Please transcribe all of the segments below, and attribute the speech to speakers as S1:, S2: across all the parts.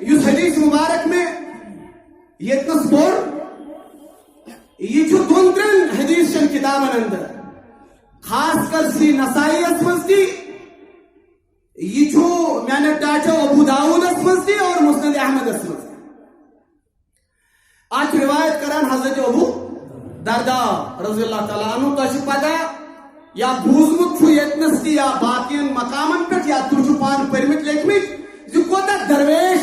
S1: اس حدیث مبارک میں یتنس پور یہ دون ترین حدیث چن کتابن اندر خاص کر سی نسائی مز تھی یہ میں نے ڈاٹا ابو داؤد مز تھی اور مسند احمد مز آج روایت کران حضرت ابو دردا رضی اللہ تعالیٰ عنہ تو پتہ یا بوزمت یتنس تھی یا باقی مقامن پہ یا تھی پان پرمت لیکمت یہ کوتا درویش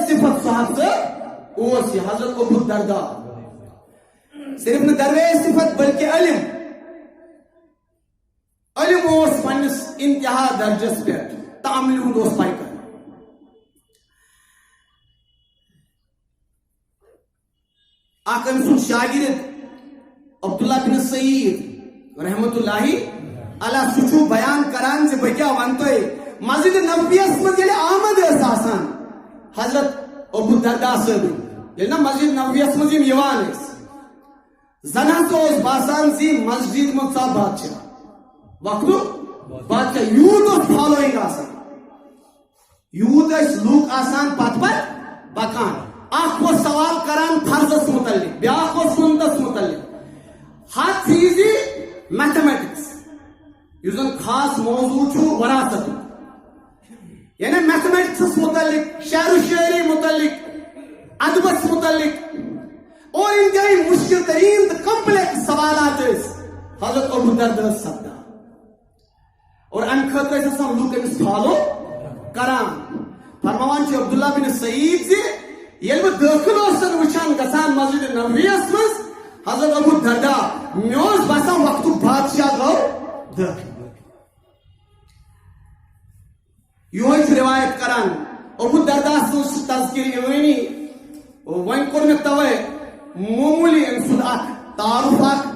S1: صفت صاحب سے اوس یہ حضرت ابو دردا صرف نہ درویش صفت بلکہ علم اوس پنس انتہا درجس پہ تعمیل ہند اوس پائی کر سن شاگرد عبداللہ بن سعید رحمت اللہ علیہ سچو بیان کران سے بکیا ونتوئے مسجد نبویس مز یل آمد آسان حضرت ابو دردا صاحب یل نا مسجد نبویس مز یوان زن ہسا باسان سی مسجد مز ژا بادشاہ وقت بادشاہ یوت فالوئنگ آسان یوت لوک آسان پت پت پکان اخ وہ سوال کران فرضس متعلق بیاکھ وہ سنتس متعلق ہر چیز میتھمیٹکس یہ خاص موضوع وراثت یعنی میتھمیٹکس متعلق شعر و شاعری متعلق ادبس متعلق اور انتہائی مشکل ترین کمپلیکس سوالات حضرت ابو دردا سپدان اور ام خاطر لوگ امس فالو کران فرمان عبداللہ بن سعید سے یل بہ داخل وچان گسان مسجد نبویس مز حضرت ابو دردا مے باسان وقت بادشاہ گو داخل یہ روایت کران ابو دردا سن تذکر ایوانی ون کور مے توے معمولی ام سن اخ تعارف اخ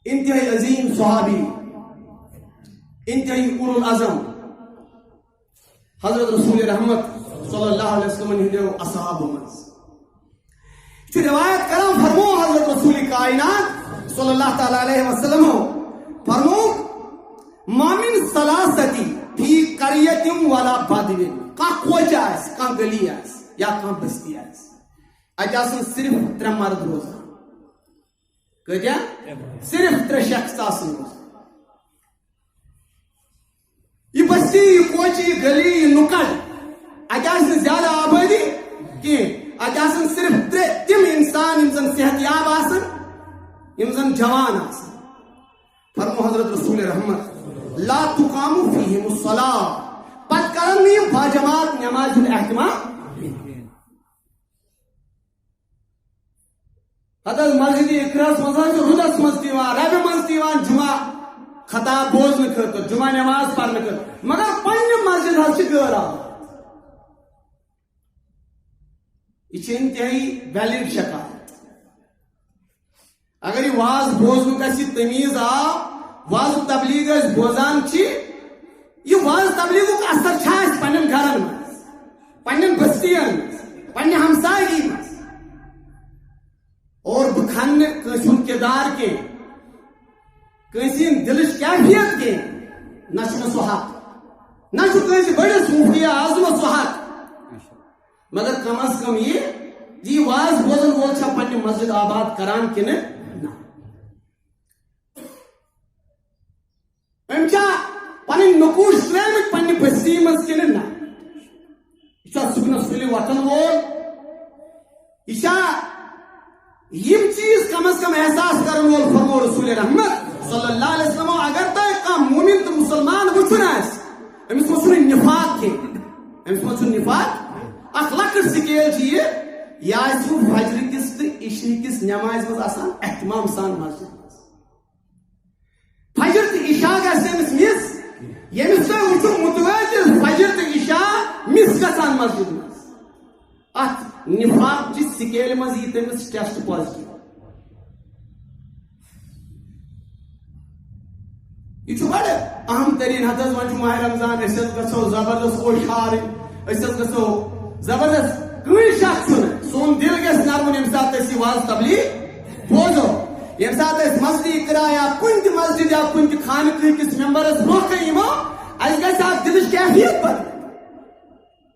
S1: انتہائی عظیم صحابی انتہائی اولو العظم حضرت رسول رحمت صلی اللہ علیہ وسلم ہندو اصحاب مز روایت کرام فرمو حضرت رسول کائنات صلی اللہ تعالی علیہ وسلم فرمو ما من ثلاثتی فی قریت ولا بدو کا کوچ آس کا گلی آس یا کا بستی آس اجاسن صرف 3 مرد روزان کتیا صرف 3 شخص آسن روزان یہ بستی یہ کوچ یہ گلی یہ نکل اجاسن زیادہ آبادی کی اجاسن صرف 3 تم انسان یم زن صحت یاب آسن یم زن جوان آسن فرمو حضرت رسول رحمت لا تقام فیہم الصلاة پت کرن نیم باجماعت نماز الاحتمام حضرت مسجد اقراس مزاج رودس مزدیوان رب مزدیوان جمعہ خطاب بوزن خاطر جمعہ نماز پڑھنے خاطر مگر پنہ مسجد ہس غیر آباد یہ انتہائی ویلڈ شکایت اگر یہ واز بوزن گژھِ تمیز آو واز تبلیغ بوزان یہ واز تبلیغ اثر پنن گھرن مز پنن بستین مز پنہ ہمسائگی مز اور بکھن کنس ہند کردار کے کنسی دلچ کیفیت کے نہ سہ حق نہ کنس بڑس صوفیہ اعظم سہ حق مگر کم از کم یہ واز بوزن وول چھا پنہ مسجد آباد کران کن ام چھا پنن نقوش ترمت پنہ بستی مز کن نا یہ صبح سلی وطن وول یہ چیز کم از کم احساس کرن وول فرمو رسول رحمت صلی اللہ علیہ وسلم اگر تہ کم مومن تو مسلمان وچن امس مجھ نفاق کی امس مجھ نفاق اخ لکٹ سکیل یہ فجر کس تو عشاء کس نماز مز آسان اہتمام سان مسجد مز فجر تو عشاء گھس مس یمس تہ وچھو متواتر فجر تو عشاء مس گژھان مسجد مز ات نفاق چہ سکیل مز یہ تمس ٹیسٹ پازیٹو یہ بڑ اہم ترین حد ون ماہ رمضان گھو زبردست اوشار گھو زبردست کن شخص سون دل گھس نرمن یم سات واز تبلیغ بوزو یم سات مسجد اقرا یا کن تہ مسجد یا کن تہ خانقاہ کس ممبرس برو کن یمو اس گھس اخ دلچ کیفیت بدل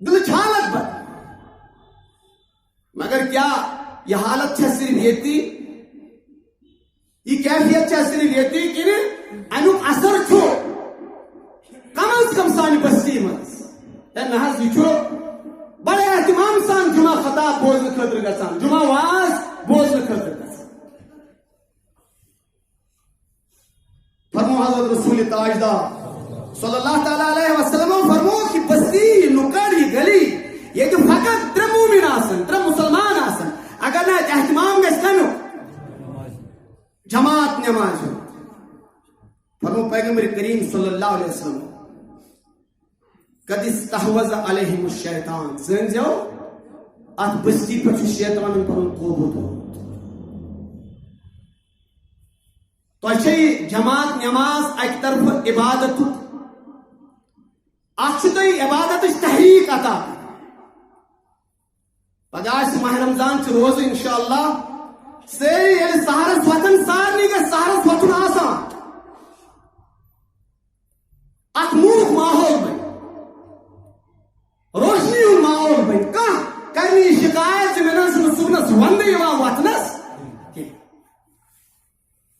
S1: دل حالت بد مگر کیا یہ حالت صرف یتی یہ کیفیت صرف یتی کہ امیک اثر کم از کم سانہ بستی مز یہ بڑے اہتمام سان جمعہ خطاب بوزن خاطر گژھان جمعہ واز بوزن خاطر گژھان فرمو حضرت رسول تاجدار صلی اللہ تعالی علیہ وسلم فرمو کہ بستی نکڑ یہ گلی یہ فقط ترے مومن آسن ترے مسلمان آسن اگر نہ اہتمام گژھِ کمیک جماعت نماز فرمو پیغمبر کریم صلی اللہ علیہ وسلم قد استحوذ علیہم الشیطان زنزو ات بستی پر شیطان پن قوبو تو جماعت نماز ایک طرف عبادت تھی عبادت تحریک عطا پگہ ماہ رمضان روز انشاءاللہ سہرس وتن سارے گھر سہرس وتن آسان اخ موک ماحول بن روشنی ہند ماحول بن کر شکایت میں صبح وندے وتنس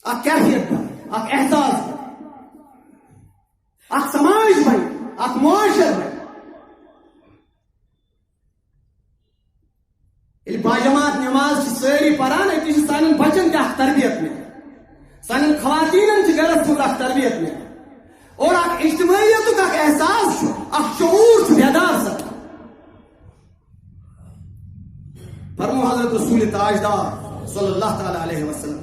S1: اخ کیفیت بن اخ احساس بن اخ سماج بن اخ معاشر بن باجماعت نماز ساری پران اتنی سان بچن تک تربیت میں سان خواتین گرس مز تربیت میں اور اخ اجتماعیت اخ احساس اخ شعور بیدار سب فرمو حضرت رسول تاجدار صلی اللہ تعالی علیہ وسلم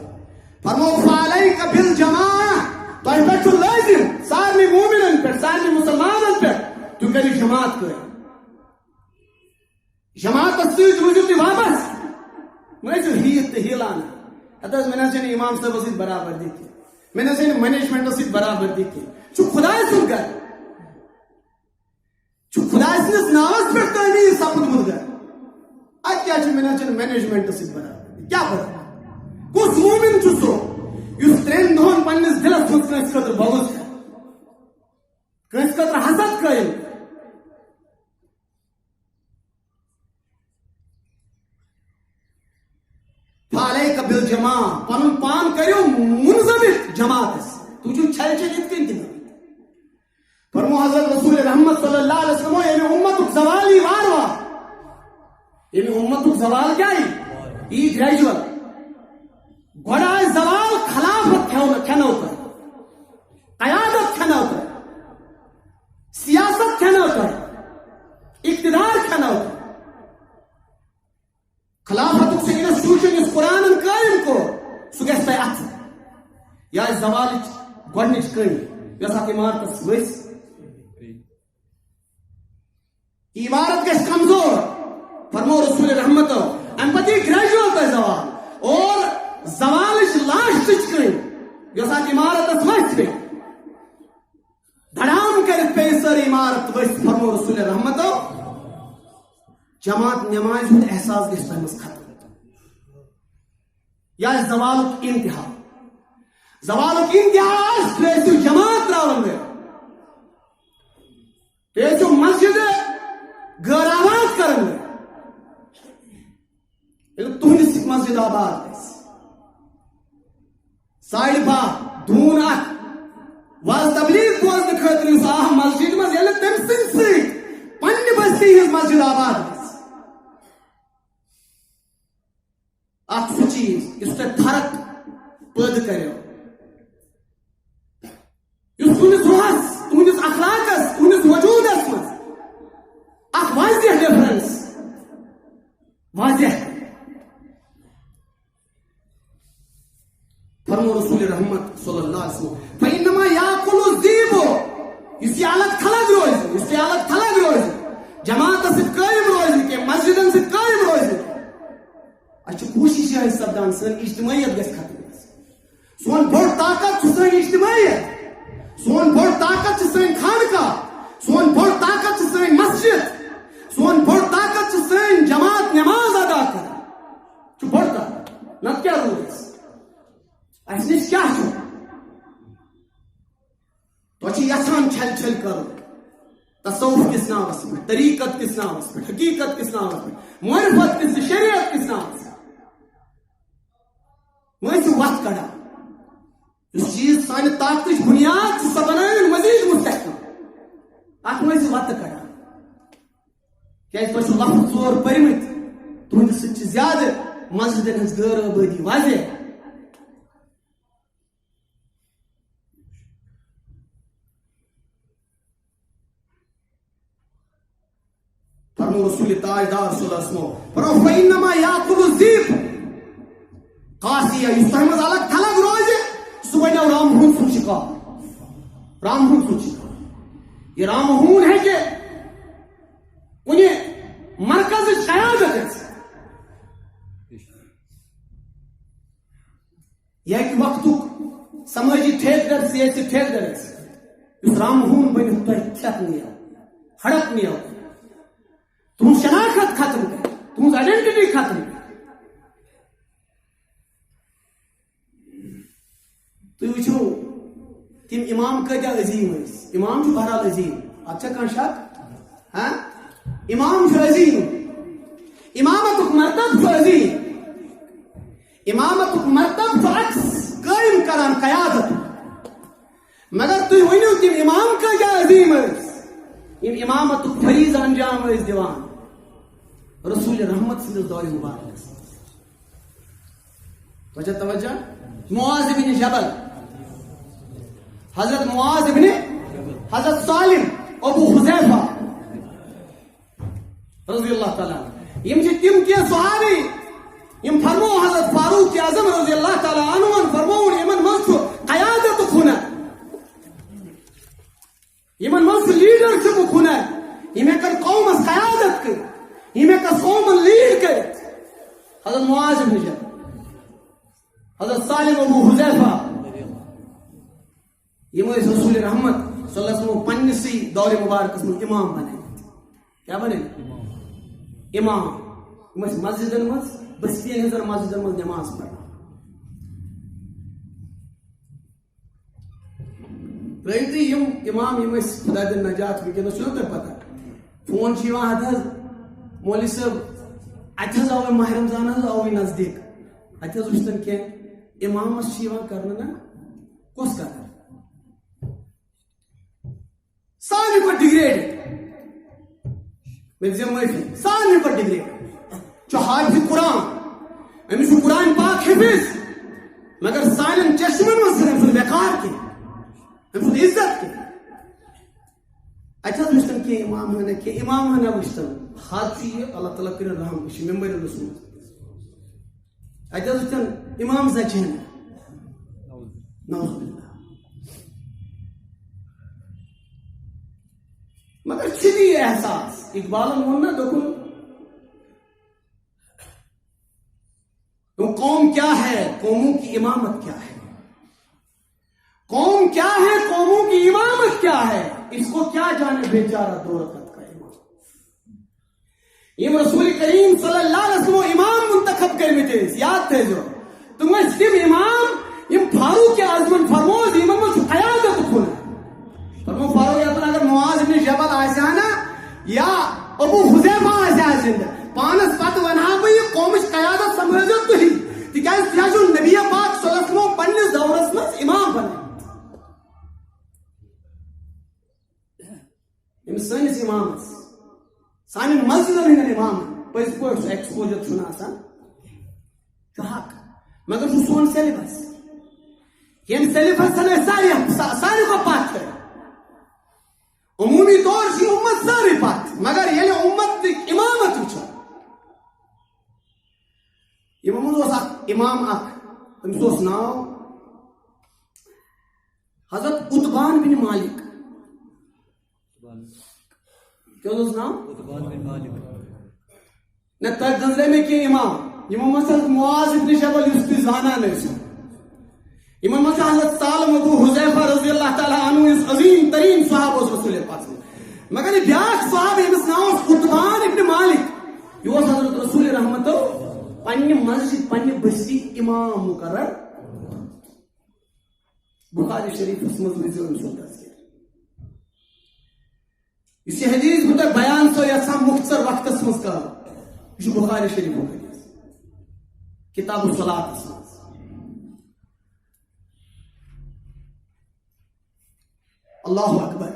S1: فرمو فعلیک بالجماع تہ پہ لازم سارے مومنن پہ سارے مسلمانن پہ تو کری جماعت کر جماعت روزو تھی واپس مجھے ہیت تو ہیلان میں امام صاحب ست برابردی کی میں مینجمنٹ ست برابردی کی خدا سن گھر خدا سندس ناوس پہ تعمیر سپدمت گھر ات کیا مینجمنٹ ست برابردی کیا برابر کس مومن سو اس ترین دہن پنس دلس مز کنس خاطر بغض کر کنس خاطر حسد قائم فعلیک بالجماع پن پان کرو منضبط جماعت تو چھل چھل ات کن فرمو حضرت رسول رحمت صلی اللہ علیہ وسلم یعنی امت زوالی وار وار یعنی امت زوال کیا یہ گریجول گوڑا زوال خلافت کھنو کر قیادت کھنو کر سیاست کھنو کر اقتدار کھنو کر خلافت سے انسٹیٹیوشن اس قرآن قائم کو سہ گھس تہ ات یا زوال گۄڈنِچ کٔنۍ یۄس اتھ عمارتس ؤسۍ عمارت گژھِ کمزور فرمو رسول رحمت ام پتہ گریجویل تہ زوال اور زوالچ لاسٹٕچ کٔنۍ یۄس اتھ عمارتس ؤسۍ پے دھڑام کرتھ پے سٲرٕے عمارت ؤسۍ فرمو رسول رحمت جماعت نماز ہند احساس گژھِ تۄہہِ منٛز ختم یا زوالُک انتہا زوالُک انتہا تُہۍ ٲسِو جماعت تراون وٲلۍ تُہۍ ٲسِو مسجد غٲر آباد کرن وٲلۍ ییٚلہِ تُہنٛدِس مسجد آباد گژھِ ساڑِ باہ دوٗن اکھ واز تبلیغ بوزنہٕ خٲطرٕ یُس آو مسجد منٛز ییٚلہِ تٔمۍ سٕنٛدۍ سۭتۍ پننہِ بستی ہٕنٛز مسجد آباد گژھِ اکھ سُہ چیز یُس تۄہہِ فرق پٲدٕ کریو یُس تُہنٛدِس روحس تُہنٛدِس اخلاقس تُہنٛدِس وجوٗدس منٛز اکھ واضح ڈفرنس واضح فرمو رسول رحمت صلی اللہ علیہ وسلم فإنما یاکل الذئب یُس یہِ الگ تھلگ روزِ یُس یہِ الگ تھلگ روزِ جماعتس سۭتۍ قٲیِم روزِ کینٛہہ مسجدن سۭتۍ قٲیِم روزِ اچھا کوشش یہ سپدان سن اجتماعیت گژھِ ختم گژھٕنۍ سون بوٚڑ طاقت چھُ سٲنۍ اجتماعیت سون بوٚڑ طاقت چھِ سٲنۍ خانقاہ سون بوٚڑ طاقت چھِ سٲنۍ مسجد سون بوٚڑ طاقت چھِ سٲنۍ جماعت نماز ادا کران چھُ بوٚڑ طاقت نتہٕ کیٛاہ روٗد اسہِ نِش کیٛاہ چھُ تۄہہِ چھِ یژھان چھل چھل کرُن تصوف کس ناوس پہ, طریقت کس ناوس پہ, حقیقت کس ناوس پہ, معرفت کس, شریعت کس ناوس پہ. مجھے وقت کڑا اس چیز سانہ طاقت بنیاد سہ بنائیں مزید مستحکم ات مجھے وقت کڑا کیا تھی لفظ ژور پرمت تہند سۭتۍ چھِ زیادٕ مسجدن ہٕنٛز غٲر آبٲدی واضح. فرمو رسول تاجدار صلی اللہ علیہ وسلم فرمو فإنما یاکل الذئب قاسیہ یس تۄہہِ منٛز الگ تھلگ روزِ سُہ بنیو رامہون سُنٛد شکار. رامہون سُنٛد شکار. یہ رامہون ہیٚکہِ کُنہِ مرکزٕچ قیادت ٲسِتھ. یہ ہیٚکہِ وقتُک سمٲجی ٹھیکدر سیاسی ٹھیکدر ٲسِتھ یُس رامہون بٔنِتھ تۄہہِ کھٮ۪تھ نِیو, ہڑپ نِیو, تہنٛز شناخت ختم کر, تہنٛز آئیڈینٹی ختم کر. تُہۍ وٕچھِو تِم امام کۭتیاہ عظیٖم ٲسۍ. امام چھُ بہرحال عظیٖم, اتھ چھا کانٛہہ شک؟ امام چھُ عظیٖم, امامتُک مرتب چھُ عظیٖم, امامتُک مرتب چھُ عکس قٲیِم کران قیادت. مگر تُہۍ ؤنِو تِم امام کۭتیاہ عظیٖم ٲسۍ یِم امامتُک فریض انجام ٲسۍ دِوان رسول رحمت سندس دورِ مبارکس. توجہ معاذ بن جبل, حضرت معاذ بن, حضرت سالم, ابو حذیفہ رضی اللہ تعالیٰ یم چھِ تِم کینٛہہ صحابی یم فرمو حضرت فاروق اعظم رضی اللہ تعالیٰ عنہن فرموُن یمن منٛز چھُ قیادتُک ہُنر, یمن منٛز چھُ لیڈرشپُک ہُنر, یم ہیٚکن قومس قیادت کٔرِتھ, یم ہیٚکن قومن لیڈ کٔرِتھ. حضرت معاذ بن جبل, حضرت سالم ابو حذیفہ یم ٲسۍ رسول رحمت صلی اللہ علیہ وسلم پننسٕے دورِ مبارکس منٛز امام بنٲومٕتۍ. کیٛاہ بنٲومٕتۍ؟ امام. یم ٲسۍ مسجدن منٛز, بستین ہٕنٛزن مسجدن منٛز نماز پران. ترٛٲیِو تُہۍ یم امام یم ٲسۍ خدا دِن نجات. وٕنکیٚنس چھُنہ تۄہہِ پتہ فون چھُ یِوان ہتھ حظ مولوی صٲب اتہِ حظ آوے ماہ رمضان حظ آوے نزدیٖک, اتہِ حظ وٕچھتن کینٛہہ امامس چھِ یِوان کرنہٕ نا کۄس قدر سارنٕے کھۄتہٕ ڈِگریڈ. مےٚ دِژ معٲفی, سارنٕے کھۄتہٕ ڈِگریڈ چھُ حافظ قرآن, أمِس چھُ قرآن پاک حفظ, مگر سانٮ۪ن چشمن منٛز چھُنہٕ أمۍ سُنٛد وقار کینٛہہ, أمۍ سُنٛد عزت کینٛہہ. اتہِ حظ وٕچھتن کینٛہہ امام ہنا, کینٛہہ امام ہنا وٕچھتن. حد چھُ یہِ اللہ تعالیٰ کٔرِنۍ رحم, یہِ چھُ ممبرن اوسمُت. اتہِ حظ وٕچھتن امام زچہِ ہنا, نعوذ باللہ. مگر چھِ تہِ یہِ احساس, اقبالن ووٚن نا دوٚپُن قوم کیا ہے, قوموں کی امامت کیا ہے, قوم کیا ہے, قوموں کی امامت کیا ہے, اس کو کیا جانے بیچارہ دو رکعت کا امام. یم رسول کریم صلی اللہ علیہ وسلم امام منتخب کٔرمٕتۍ ٲسۍ, یاد تھٲیزیو. تِم ٲسۍ تِم امام یم فاروق اعظمن فرموز یمن منٛز چھُ قیادتُک ہُنر. فرمو فاروق اعظمن اگر معاذ بن جبل آسہِ ہا نا یا ابو حذیفہ آسہِ ہا زندٕ, پانس پتہٕ ونہا بہٕ یہِ قومٕچ قیادت سمبٲلزیو تُہی, تِکیٛازِ تُہۍ حظ چھُو نبی پاک صلی اللہ علیہ وسلم پننِس دورس منٛز امام بنٲومٕتۍ. أمِس سٲنِس امامس, سانٮ۪ن مسجدن ہٕنٛدٮ۪ن امامن پٔزۍ پٲٹھۍ سُہ ایکسپوجر چھُنہٕ آسان, چھُ حق, مگر چھُ سون سیلبس. ییٚمہِ سیلبس ٲسۍ ساروی کھۄتہٕ پتھ کٔرِتھ. عمومی طور چھِ اُمت سٲرٕے پتھ, مگر ییٚلہِ اُمتٕکۍ امامت وٕچھو, یِمو منٛز اوس اکھ امام اکھ, تٔمِس اوس ناو حضرت عتبان بن مالک. کیٛاہ اوس ناو؟ نہ تۄہہِ گٔنٛزرے مےٚ کینٛہہ امام, یِمو منٛز چھِ معاذ بن جبل یُس تُہۍ زانان ٲسِو, یِمن منٛز چھُ حضرت سالم ابو حذیفہ رضی اللہ تعالیٰ عنہ یُس عظیٖم تریٖن صحابہ اوس رسول پاک. مگر یہِ بیٛاکھ صحابہ ییٚمِس ناو اوس عتبان ابن مالک, یہِ اوس حضرت رسول رحمتو پننہِ مسجد پننہِ بستی امام مقرر. بخاری شریفس منٛز وٕچھزیو أمۍ سُنٛد تذکر. اس یہ حدیث بتا بیان سو یسا مختصر وقت مز کر یہ بخاری شریف حدیث کتاب الصلاۃ اللہ اکبر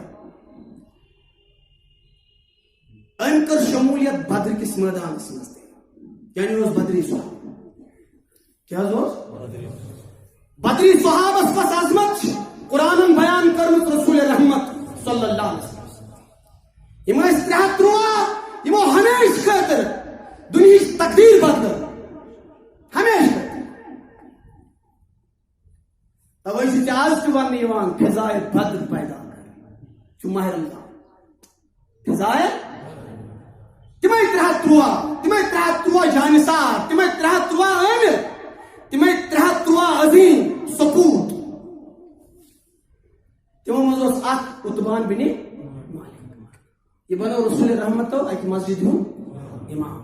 S1: ام کر شمولیت بدر کس میدان مز یعنی اس بدری صحابہ کیا بدری صحابہ پس عظمت قرآن بیان کرمت رسول رحمت صلی اللہ علیہ وسلم یہ ترہ تروا یہ ہمیشہ خاطر دنیا تقدیر بدل ہمیشہ توے آج ون فضائے بدر پیدا کر ماہ رمضان فضائے تمے ترہ تروا جانثار تمے ترہ تروا عامر تمے ترہ تروا عظیم سپوت تمو مز اخ عتبان بن مالک یہ بنو رسول رحمت اک مسجد ہوں امام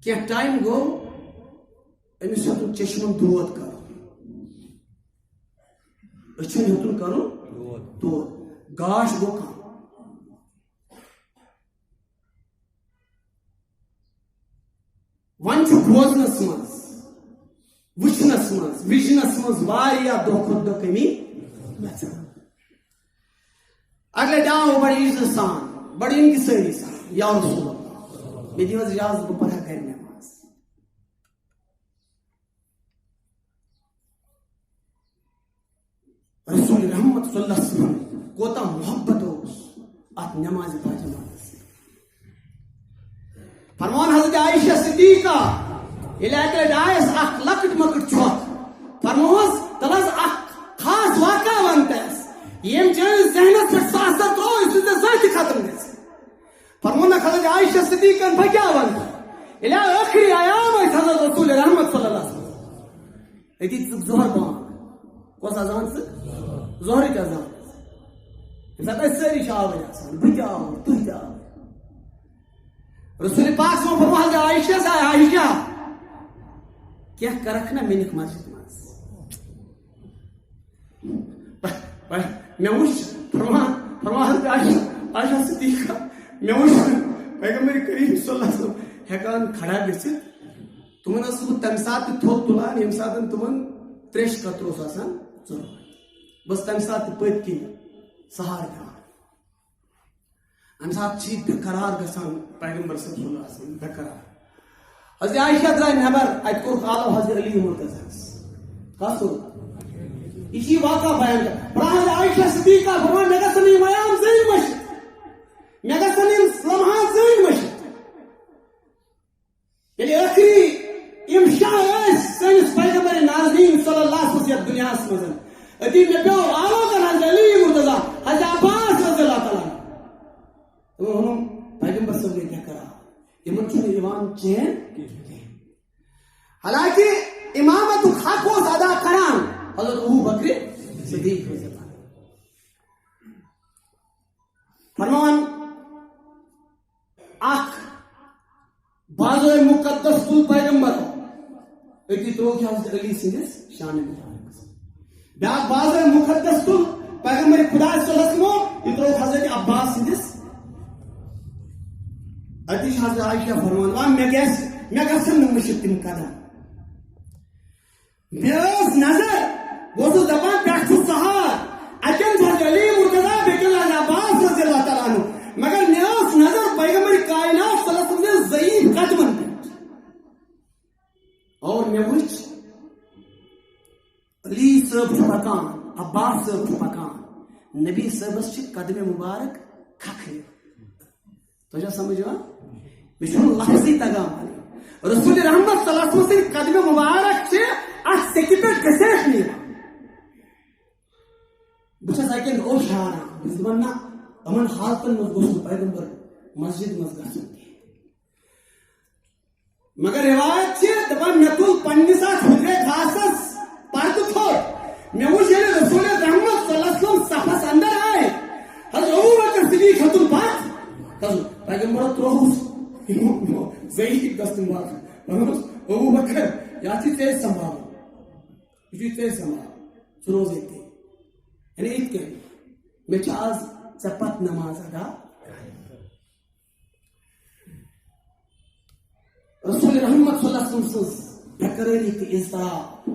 S1: کیا ٹائم گو امس ہتن چشمن دود کر اچھن ہتن کرو دود گاش گو کم ون بوزنس مز وچنس مز ویژنس مز واریاہ دہ کھت دہ کمی گژھان اگلے ڈاو بڑی عزت سان بڑی انکساری سان یا رسول اللہ مے دیو اجازت بہ پڑھا کر نماز رسول رحمت صلی اللہ علیہ وسلم کوتا محبت اس ات نماز باجماعت فرمان حضرت عائشہ صدیقہ علاقے ڈائس اخ لکٹ مکٹ چوک فرموس تلس اخ خاص واقع ونتس یم چیز ذہنس پہ ساست تو اس سے ذات ختم گس فرمونا حضرت عائشہ صدیقہ بھگیا ونت الى آخری ایام حضرت رسول رحمت صلی اللہ علیہ وسلم ایتی ظہر بان کس اذان سے ظہر کا اذان زیادہ سری شاہ بھگیا تو رسول پاک صلی اللہ علیہ وسلم عائشہ سے عائشہ کیا کرکھنا منک مسجد مز میں وچ فرمان عائشہ صدیقہ میں وچ پیغمبر کریم صلی اللہ علیہ وسلم ہیکان کھڑا گژھت تمن اس تمہ سات تھوت تلان یم سات تمن تریش قطروس آسان ضرورت بس تمہ سات پت کن سہار دان ام سات چھ بقرار گژھان پیغمبر صلی اللہ علیہ وسلم بقرار حضرت عائشہ درائے نبر ات کور عالم حضرت علی مرتضی کس اسی واقعہ بیان کر حضرت عائشہ صدیقہ فرمان مے گژھن یم ایام زین مشت مے گژھن یم لمحات زین مشت یعنی آخری یم شاہ اس سنس پیغمبر نازنین صلی اللہ علیہ وسلم دنیا مز اتی مے پیو عالم کر حضرت علی مرتضی حضرت عباس رضی اللہ تعالی پیغمبر صلی اللہ علیہ وسلم کرا یمن چھن ایمان چین حالانکہ امامت حق و ادا کران حضرت ابو بکر صدیق رضی اللہ عنہ فرمان اخ باز مقدس کل پیغمبر اتی تروک حضرت علی سندس شان مبارک بیا باز مقدس کل پیغمبر خدا صلی اللہ علیہ وسلم یہ تروک حضرت عباس سندس اتیش حضرت عائشہ فرمان میں گژھن مشت تم قدم میس نظر بہت دپان پہ سہار اتن حضرت علی مرتضی بیکن حضرت عباس رضی اللہ تعالیٰ عنہ مگر میس نظر پیغمبر کائنات صلی اللہ علیہ وسلم ضعیف قدمن پہ اور میں وچ علی صاحب پکان عباس صاحب پکان نبی صاحبس قدم مبارک کھکھر تو سمجھو لفظی تگام رسول رحمت صلی اللہ علیہ وسلم قدم مبارک ات سکہ پہ گھسیٹ نیو بہت اکن او شہارا بس دپان نا امن حالتن مز گوس پیغمبر مسجد مز گھن مگر روایت دپان مے تل پنس ات ہدرے گھاسس پرد تھوٹ مے وچ ییٚلہِ رسول رحمت صلی اللہ علیہ وسلم صفس اندر آئے حضرت ابو بکر صدیق ہتن پت پیغمبر تروہس ضعیف دست مبارک ابو بکر یا ژے سنبھال روز ییٚتہِ یعنی یِتھ کٔنۍ مےٚ چھِ آز ژےٚ پتہٕ نماز ادا رسول رحمت صلی اللہ علیہ وسلم سٕنٛز برقرٲری تہٕ اضطراب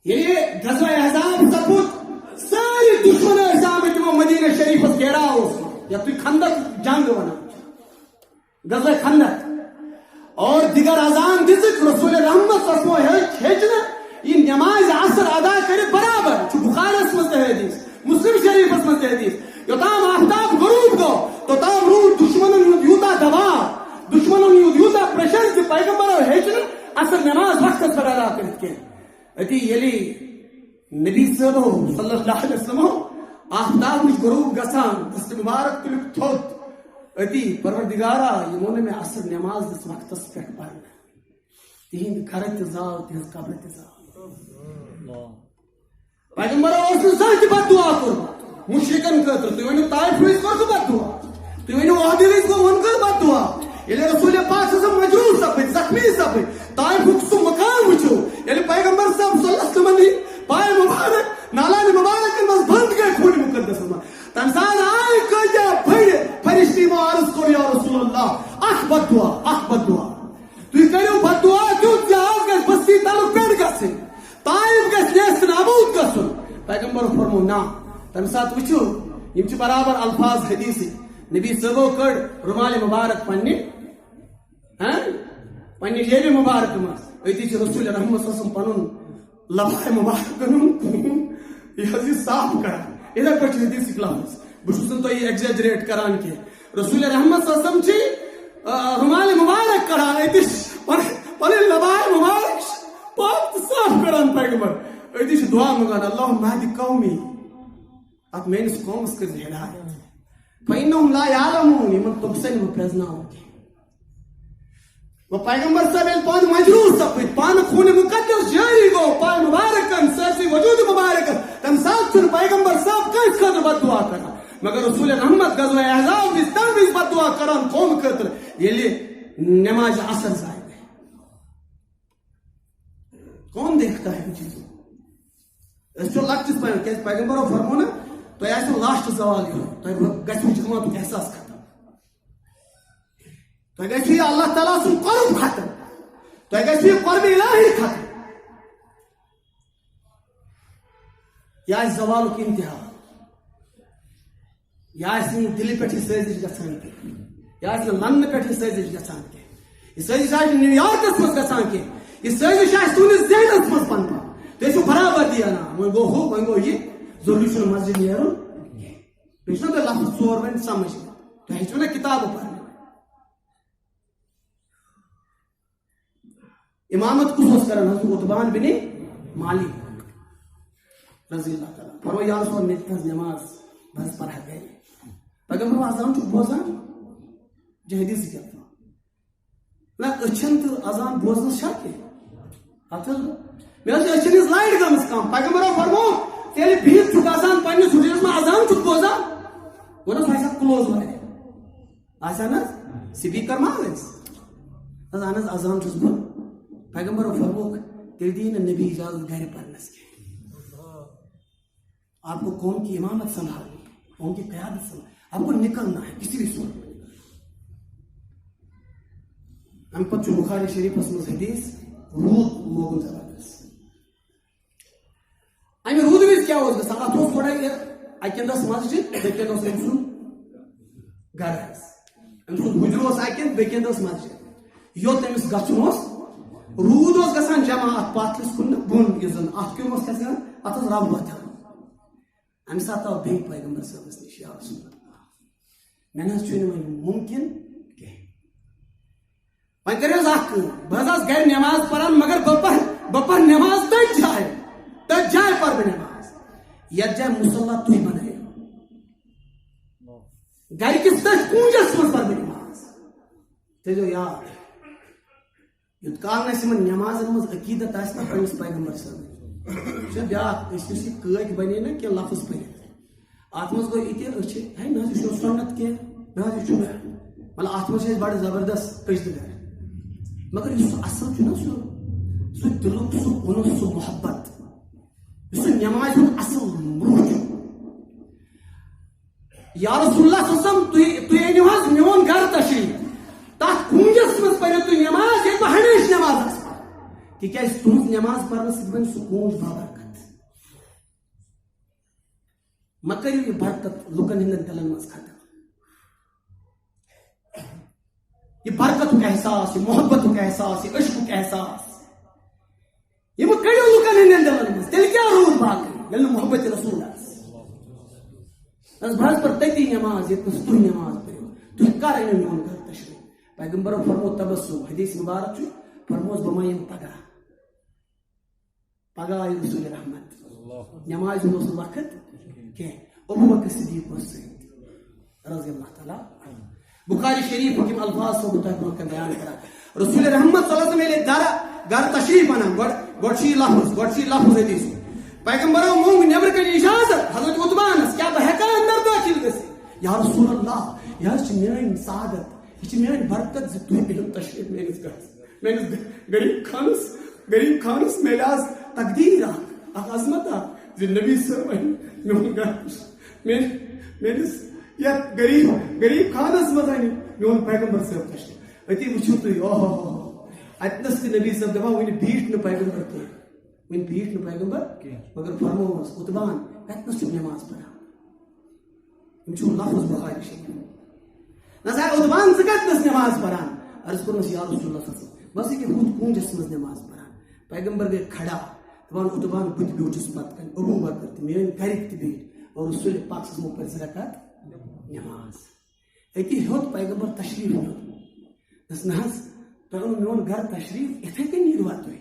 S1: ییٚلہِ غزوہ احزاب سپُد سٲری دُشمن ٲسۍ آمٕتۍ تِمو مدیٖنہ شریٖفس گھیراو اوس یتھ تُہۍ خندق جنگ ونان غزوہ خندق اور دیگر اذان دِژٕکھ رسول رحمت صلی اللہ علیہ وسلم ہیٚچ نہٕ یہ نماز عصر ادا کٔرِتھ برابر چھُ بخارس منٛز تہِ حدیث مسلم شریٖفس منٛز تہِ حدیث یوٚتام آفتاب غروب گوٚو توٚتام روٗد دُشمنن ہُنٛد یوٗتاہ دباو دُشمنن ہُنٛد یوٗتاہ پریشر زِ پیغمبرو ہیٚچ نہٕ عصر نماز وقتس پٮ۪ٹھ ادا کٔرِتھ کینٛہہ أتی ییٚلہِ نبی صٲبو صلی اللہ علیہ وسلمو آفتاب نِش غروب گژھان دست مبارک تُلِکھ تھوٚد أتی پروردگارا یِمو نہٕ مےٚ عصر نماز دِژ وقتس پٮ۪ٹھ پرنہٕ تِہنٛدِ گرٕ تہِ زاو تِہنٛز قبر تہِ زاو پیغمبرو اوس نہٕ زانٛہہ تہِ بد دعا کوٚرمُت مشرکن خٲطرٕ تُہۍ ؤنِو طائف وِزِ کوٚرکھٕ بد دعا تُہۍ ؤنِو عہدِ وِزِ ووٚنکھٕ بد دعا ییٚلہِ رسول پاک صلی اللہ علیہ وسلم مجروح سپٕدۍ زخمی سپٕدۍ طائفُک سُہ مقام وٕچھو ییٚلہِ پیغمبر صاحب صلی اللہ علیہ وسلمن ہٕنٛدۍ پایہِ مُبارک نالانہِ مُبارکن منٛز بنٛد گٔے خوٗنہِ مُقدسس منٛز تمہِ ساتہٕ آیہِ کۭتیاہ بٔڑۍ فرشتہٕ یِمو عرض کوٚر یا رسول اللہ اکھ بد دعا تُہۍ کٔرِو بد دعا تیُتھ زِ آز گژھِ بستی تلُک پٮ۪ٹھ گژھٕنۍ طائف گژھِ نیست نابوٗد گژھُن پیغمبرو فرمو نا تمہِ ساتہٕ وٕچھِو یِم چھِ برابر الفاظ حدیثٕکۍ نبی صٲبو کٔڑ رُمالہِ مُبارک پننہِ جیبہِ مُبارک منٛز أتی چھِ رسول رحمت صلی اللہ علیہ وسلم پنُن لبائے مبارکن ہُنٛد خوٗن یہِ حظ یہِ صاف کران یِتھے پٲٹھۍ چھِ حدیثٕکۍ لفظ بہٕ چھُس نہٕ تۄہہِ ایگزیجریٹ کران کینٛہہ رسول رحمت صلی اللہ علیہ وسلم چھِ رُمالہِ مُبارک کڑان أتی پنٕنۍ لبائے مبارک پاک تہٕ صاف کران پیغمبر أتی چھِ دعا منٛگان اللہُم اہدِ قومی اتھ میٲنِس قومس کٔرۍ زِ ہدایت فإنهم لا يعلمون یِمن توٚگ سا نہٕ بہٕ پرٛزناوُن کینٛہہ وہ پیغمبر صاحب ییٚلہِ پانہٕ مجروح سپٕدۍ پانہٕ خوٗنہِ مُقدس جٲری گوٚو پاے مُبارکن سٲرسٕے وجوٗدِ مُبارکن تمہِ ساتہٕ چھُنہٕ پیغمبر صاحب کٲنٛسہِ خٲطرٕ بد دعا کران مگر رسول رحمت غزوہ احزاب وِزِ تمہِ وِزِ بد دعا کران قومہٕ خٲطرٕ ییٚلہِ نمازِ عصر ضایع گٔے کون دیکھتا ہے ان چیزوں أسۍ چھُ لۄکٹِس پایَس کیازِ پیغمبرو فرمو نہ تۄہہِ آسیو لاسٹ زوال یِہوٚے تۄہہِ گژھِوٕ جماعتُک احساس ختم تۄہہِ گژھِوٕ یہِ اللہ تعالیٰ سُنٛد قرب ختم تۄہہِ گژھِوٕ یہِ قربِ الہی ختم یہِ آسہِ زوالُک اِمتحان یہِ آسہِ نہٕ دِلہِ پٮ۪ٹھ یہِ سٲزِش گژھان کینٛہہ یہِ آسہِ نہٕ لنٛدنہٕ پٮ۪ٹھ یہِ سٲزِش گژھان کینٛہہ یہِ سٲزِش آسہِ نہٕ نیو یارکس منٛز گژھان کینٛہہ یہِ سٲزِش آسہِ تُہنٛدِس ذہنس منٛز پنُن تُہۍ ٲسِو برابردی انان وۄنۍ گوٚو ہُہ وۄنۍ گوٚو یہِ ضروٗری چھُنہٕ مسجد نیرُن کینٛہہ بیٚیہِ چھُنہ تۄہہِ لفظ ژور وۄنۍ سمجھ تۄہہِ ہیٚچھوٕ نہ کِتابہٕ پرنہِ امامت کُس اوس کران حضرت عتبان بن مالک رضی اللہ تعالیٰ فرمو یا رسول مےٚ دِژ نٮ۪ماز بہٕ حظ پرہا گرِ پیغمبر اذان چھُکھ بوزان حدیثٕکۍ الفاظ نہ أچھن تہٕ اذان بوزنس چھا کینٛہہ اَتھ حظ مےٚ حظ چھِ أچھن ہِنٛز لایٹ گٔمٕژ کم پیغمبرو فرمو ژےٚ بِہِتھ چھُکھ آسان پننِس حُجرس منٛز اذان چھُکھ بوزان گوٚو نہ سُہ آسہِ کلوز واریاہ آسہِ ہا نہ سپیٖکر ما ٲسۍ اہن حظ اذان چھُس بہٕ پیغمبرو فرموک تیٚلہِ دِیہِ نہٕ نبی اجازت گرِ پرنس کینٛہہ آپ کو قوم کی امامت سنبھالنی قوم کی قیادت سنبھالنی آپ کو نکلنا ہے کسی بھی صورت میں ام پتہ چھُ بخاری شریفس منٛز حدیث روٗد لوگُن زبردست امہِ روٗدٕ وِزِ کیٛاہ اوس گژھان اتھ اوس تھوڑا اکہِ اندس مسجد بیٚکہِ اندس أمۍ سُنٛد گرٕ حظ أمۍ سُنٛد حُجرٕ اوس اکہِ اندٕ بیٚکہِ اندس مسجد یوٚت أمِس گژھُن اوس روٗد اوس گژھان جمع اتھ پاتھلِس کُن بۄن یُس زن اتھ کیٚوم اوس گژھان اتھ ٲس رب وۄتھان امہِ ساتہٕ آو بیٚیہِ پیغمبر صٲبس نِش یا رسول اللہ مےٚ نہ حظ چھُنہٕ وۄنۍ مُمکِن کینٛہہ وۄنۍ کٔرِو حظ اکھ کٲم بہٕ حظ آسہٕ گرِ نٮ۪ماز پران مگر بہٕ پرٕ نٮ۪ماز تٔتھۍ جایہِ پر بہٕ نٮ۪ماز یتھ جایہِ مُصلح تُہۍ بنٲیِو گرِکِس تٔتھۍ کوٗنجس منٛز پر بہٕ نٮ۪ماز تھٲیزیو یاد یوٚت کال نہٕ اَسہِ یِمن نٮ۪مازن منٛز عقیٖدت آسہِ نہ پننِس پیغمبر صٲبس چھُ بیٛاکھ أسۍ یُس یہِ کٲٹۍ بنے نہ کینٛہہ لفظ پٔرِتھ اتھ منٛز گوٚو یہِ تہِ أسۍ چھِ ہے نہ حظ یہِ چھُنہٕ سُنت کینٛہہ نہ حظ یہِ چھُ مطلب اتھ منٛز چھِ أسۍ بڑٕ زبردست پٔچھتہٕ گر مگر یُس سُہ اصل چھُ نہ سُہ دِلُک سُہ اوٚنُس سُہ محبت اس نماز ہند اصل روح یا رسول اللہ صلی اللہ علیہ وسلم تھی اینو حظ میون گھر تشریف تک کنجس مز پڑھو تھی نماز یہ بہ ہمیشہ نماز تکیاز تہذ نماز پڑھنے سۭتۍ بنہِ سُہ کنج بابرکت مہ کٔرِو یہِ برکت لُکن ہٕنٛدٮ۪ن دلن منٛز ختم یہ برکتُک احساس یہ محبتُک احساس یہ عشقُک احساس یہ مہ کٔڑِو لُکن ہٕنٛدٮ۪ن دلن منٛز تیٚلہِ کیٛاہ روٗد باقٕے ییٚلہِ نہٕ محبت رسول آسہِ بہٕ حظ پرٕ تٔتی نماز ییٚتنس تُہۍ نماز پٔرِو تُہۍ کر أنِو میون گھر تشریف پیغمبرو فرمو تبسم حدیث مبارک چھُ فرموس بہٕ ما یِمہٕ پگاہ آیہِ رسول رحمت نماز ہُنٛد اوس نہٕ وقت کینٛہہ ابو بکر صدیق اوس سۭتۍ رضی اللہ تعالیٰ بخاری شریف ہم الفاظ کو تک بیان کرا رسول رحمت صلی اللہ علیہ وسلم گھر تشریف انان گوڑشی لفظ حدیث پیغمبرو مونگ نیبر کن اجازت حضرت عتبانس کیا بہ ہیکا اندر داخل گژھِتھ یا رسول اللہ یہ چھ میٲنۍ سعادت یہ چھ میٲنۍ برکت ز تُہۍ أنِو تشریف میٲنِس گھرس میٲنِس غریب خانس میلہِ آز تقدیر اکھ عظمت ز نبی صٲب أنۍ میون گھر میٲنِس یتھ غریب خانس مز أنۍ میون پیغمبر صٲب تشریف أتی وٕچھِو تُہۍ اتنس تہِ نبی صٲب دپان وٕنہِ بیٖٹھ نہٕ پیغمبر کینٛہہ وٕنہِ بیٖٹھ نہٕ پیغمبر مگر فرمووس عتبان اتنس چھُ نماز پران یِم چھُ لفظ بخاری شریف نہ سا عتبان ژٕ کتنس نماز پران عرض کوٚرمس یا رسول اللہ صلی اللہ علیہ وسلم بس ییٚکیٛاہ ہُتھ کوٗنجس منٛز نماز پران پیغمبر گٔے کھڑا دپان عتبان بہٕ تہِ بیوٗٹھُس پتہٕ کنۍ ابوٗ بکر تہِ میٲنۍ گرِکۍ تہِ بیٖٹھۍ اور رسول پاک صلی اللہ علیہ وسلم پٔرۍ 2 رکعت نماز أتی ہیوٚت پیغمبر تشریف نیُن دس نہ حظ تۄہہِ اوٚنوٕ میون گھر تشریف یِتھے کٔنۍ نیٖروا تُہۍ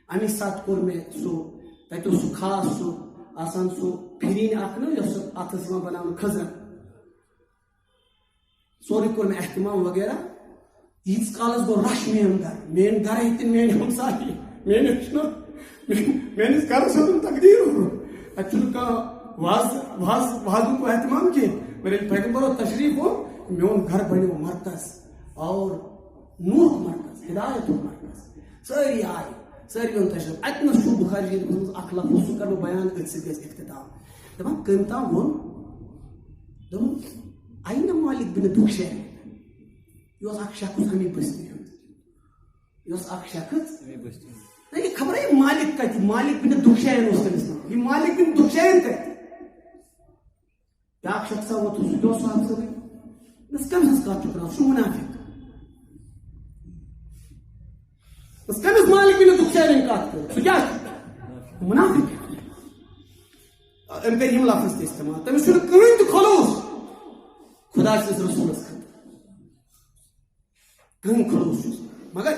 S1: امی ساتہٕ کوٚر مےٚ سُہ تتہِ اوس سُہ خاص سُہ آسان سُہ پھِرِنۍ اکھ نہ یۄس اتھ ٲس یِوان بناونہٕ کھٔزر سورُے کوٚر مےٚ احتمام وغیرہ ییٖتِس کالس گوٚو رش میون گھر میٲنۍ گرٕ ہیٚتِنۍ میٲنۍ ہمسایی میٲنِس گرس ہیوٚتُن تقدیٖر اتہِ چھُنہٕ کانٛہہ وازُک احتمام کینٛہہ مگر ییٚلہِ پیغمبرو تشریف اوٚن میون گھر بنیو مرکز اور نورُک مرکز ہدایتُک مرکز سٲری آیہِ سٲری اوٚن تشریف اتنس چھُ بخاری شریفس منٛز اکھ لفظ سُہ کرٕ بہٕ بیان أتھۍ سۭتۍ گژھِ اختتام دپان کٔمۍ تام ووٚن دوٚپُن آیہِ مالک بن دُکشیر یہ اوس اکھ شخص امی بستی ہُنٛد یہ اوس اکھ شخص یہ خبر یہ مالک کتہِ مالک بن دُکشیر اوس تٔمِس ناو یہ مالک بن دُکشیر کتہِ بیاکھ شخصا ووت سُہ تہِ اوس سُہ افسرٕے دوٚپُس کٔمۍ سٕنٛز کتھ چھُکھ کران سُہ چھُ مُنافِق کٔمِس مالک بن دُکشیرٕنۍ کتھ کٔر سُہ کیٛاہ چھُ مُنافِق أمۍ کٔرۍ یِم لفظ تہِ استعمال تٔمِس چھُنہٕ کٕہٕنۍ تہِ خلوٗص خدا سٕنٛدِس رسوٗلس خٲطرٕ کٕہٕنۍ خلوٗص چھُس مگر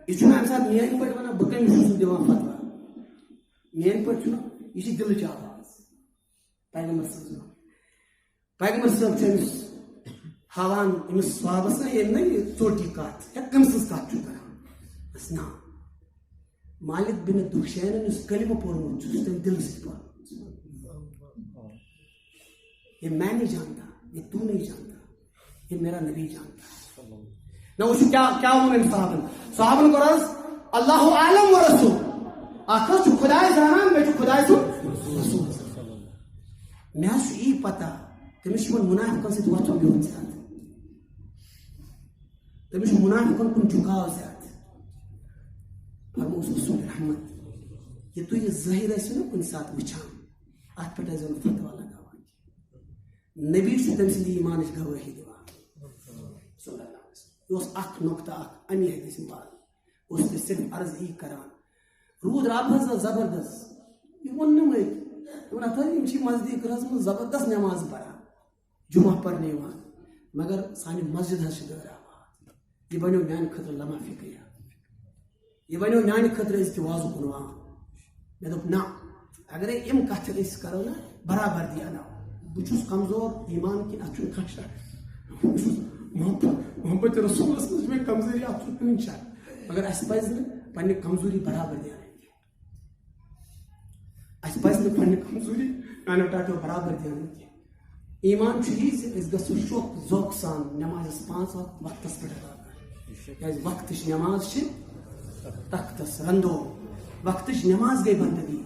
S1: یہ چھُنہٕ امہِ ساتہٕ میٲنۍ پٲٹھۍ ونان بہٕ کٔمِس چھُس دِوان فتوا میٲنۍ پٲٹھۍ چھُنہٕ یہِ چھِ دِلٕچ آواز پیغمبر صٲب چھُ أمِس ہاوان أمِس صحابس نہ ییٚلہِ نہ یہِ ژوٚٹ یہِ کتھ یا کٔمۍ سٕنٛز کتھ چھُ کران بس نا مالک بن دُکشیرن یُس کلمہٕ پوٚرمُت چھُ سُہ تٔمۍ دِلہٕ سۭتۍ پوٚرمُت یہ میں نہیں جانتا یہ تو نہیں جانتا یہ میرا نبی جانتا نہ وٕچھو کیا ووٚن أمۍ صحابن کوٚر حظ اللہ عالم و رسول اکھ حظ چھُ خداے زانان بیٚیہِ چھُ خداے سُنٛد رسول مےٚ حظ چھُ یی پتہ تٔمِس چھُ یِمن مُنافِقن سۭتۍ وۄتھُن بِہُن زیادٕ تٔمِس چھُ مُنافِقن کُن جُکاو زیادٕ فرمووُس رسول رحمت یہ تُہۍ یہِ ظٲہِر ٲسِو نہ کُنہِ ساتہٕ وٕچھان اتھ پٮ۪ٹھ ٲسۍزیو نہٕ فتوا لگاوان نبی چھُ تٔمۍ سٕنٛدِ ایٖمانٕچ گوٲہی دِوان صلی اللہ علیہ وسلم یہ اوس اکھ نۄقطہٕ اکھ امی حدیث مبارک اوس تہِ صرف عرض یی کران روٗد رب حضرت زبردست یہِ ووٚن نہٕ مےٚ دوٚپُن ہتھ حظ یِم چھِ نزدیٖک رس منٛز زبردست نٮ۪ماز پران جُمعہ پرنہِ یِوان مگر سانہِ مسجد حظ چھِ دٲر آباد یہِ بنیو میانہِ خٲطرٕ لمحہ فِکرِیا یہ بنیو میانہِ خٲطرٕ أزکہِ وازُک عنوان مےٚ دوٚپ نہ اگرے یِم کتھٕ أسۍ کرو نہ برابر دی اناو بہٕ چھُس کمزور ایٖمان کِنۍ اتھ چھُنہٕ کانٛہہ شک بہٕ چھُس محبت رسوٗلس منٛز چھِ مےٚ کمزوری اتھ چھُنہٕ کٕہٕنۍ شک مگر اسہِ پزِ نہٕ پننہِ کمزوری برابر دی انٕنۍ کینٛہہ اسہِ پزِ نہٕ پننہِ کمزوری میانیو ٹاٹو برابر دی انٕنۍ کینٛہہ ایٖمان چھُ یی زِ أسۍ گژھو شوق ذوقہٕ سان نٮ۪مازس 5 وقت وقتس پٮ۪ٹھ ادا کرٕنۍ کیٛازِ وقتٕچ نٮ۪ماز چھِ تختس رندو وقتٕچ نٮ۪ماز گٔے بندگی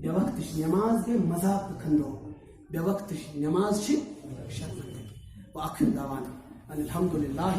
S1: بے وقت نماز گئی مذاق کھندو بے وقت نماز شرمندگی وآخر دعوانا الحمدللہ